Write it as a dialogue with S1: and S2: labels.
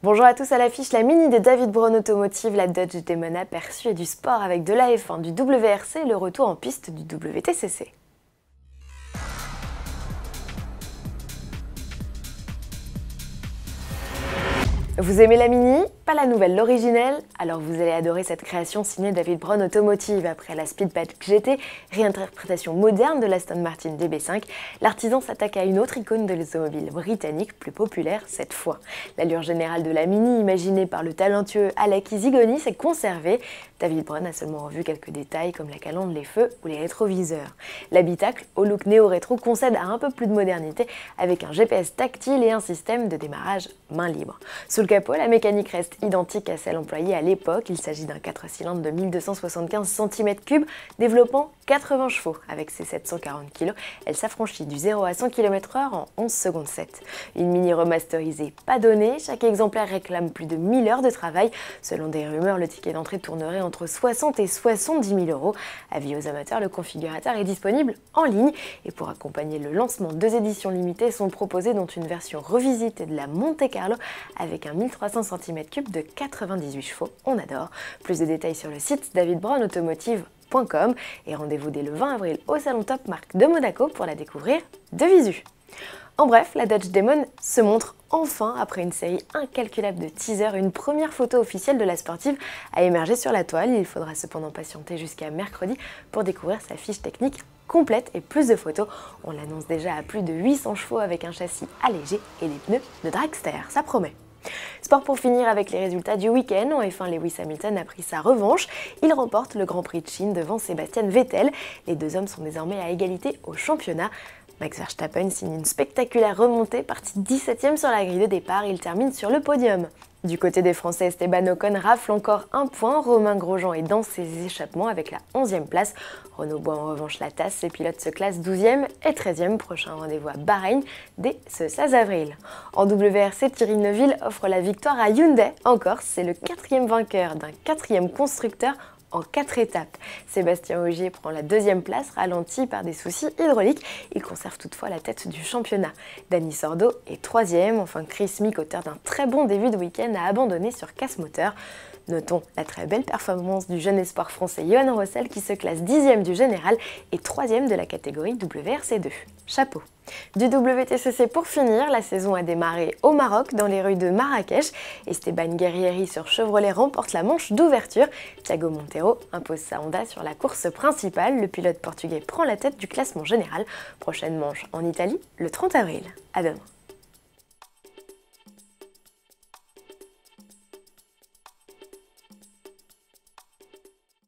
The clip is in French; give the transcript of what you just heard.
S1: Bonjour à tous, à l'affiche, la Mini de David Braun Automotive, la Dodge Demon aperçue et du sport avec de la F1, du WRC et le retour en piste du WTCC. Vous aimez la Mini? Pas la nouvelle, l'originelle? Alors vous allez adorer cette création signée David Braun Automotive. Après la Speedback GT, réinterprétation moderne de l'Aston Martin DB5, l'artisan s'attaque à une autre icône de l'automobile britannique, plus populaire cette fois. L'allure générale de la Mini, imaginée par le talentueux Alec Isigoni, s'est conservée. David Braun a seulement revu quelques détails comme la calandre, les feux ou les rétroviseurs. L'habitacle, au look néo-rétro, concède à un peu plus de modernité avec un GPS tactile et un système de démarrage main libre. Sous le capot, la mécanique reste identique à celle employée à l'époque. Il s'agit d'un 4 cylindres de 1275 cm3 développant 80 chevaux. Avec ses 740 kg, elle s'affranchit du 0 à 100 km/h en 11 secondes 7. Une Mini remasterisée pas donnée, chaque exemplaire réclame plus de 1000 heures de travail. Selon des rumeurs, le ticket d'entrée tournerait entre 60 et 70 000 euros. Avis aux amateurs, le configurateur est disponible en ligne. Et pour accompagner le lancement, 2 éditions limitées sont proposées, dont une version revisitée de la Monte Carlo avec un 1300 cm3 de 98 chevaux. On adore. Plus de détails sur le site davidbraunautomotive.com et rendez-vous dès le 20 avril au Salon Top Marque de Monaco pour la découvrir de visu. En bref, la Dodge Demon se montre enfin après une série incalculable de teasers. Une première photo officielle de la sportive a émergé sur la toile. Il faudra cependant patienter jusqu'à mercredi pour découvrir sa fiche technique complète et plus de photos. On l'annonce déjà à plus de 800 chevaux avec un châssis allégé et des pneus de dragster, ça promet. Sport pour finir avec les résultats du week-end. En F1, Lewis Hamilton a pris sa revanche. Il remporte le Grand Prix de Chine devant Sebastian Vettel. Les deux hommes sont désormais à égalité au championnat. Max Verstappen signe une spectaculaire remontée, parti 17e sur la grille de départ. Il termine sur le podium. Du côté des Français, Esteban Ocon rafle encore un point. Romain Grosjean est dans ses échappements avec la 11e place. Renaud boit en revanche la tasse. Ses pilotes se classent 12e et 13e. Prochain rendez-vous à Bahreïn dès ce 16 avril. En WRC, Thierry Neuville offre la victoire à Hyundai. En Corse, c'est le 4e vainqueur d'un 4e constructeur en 4 étapes. Sébastien Ogier prend la 2e place, ralenti par des soucis hydrauliques. Il conserve toutefois la tête du championnat. Dani Sordo est 3e. Enfin, Chris Meek, auteur d'un très bon début de week-end, a abandonné sur casse-moteur. Notons la très belle performance du jeune espoir français Johan Rossel qui se classe 10e du général et 3e de la catégorie WRC2. Chapeau! Du WTCC pour finir, la saison a démarré au Maroc, dans les rues de Marrakech. Esteban Guerrieri sur Chevrolet remporte la manche d'ouverture. Thiago Monteiro impose sa Honda sur la course principale. Le pilote portugais prend la tête du classement général. Prochaine manche en Italie, le 30 avril. À demain.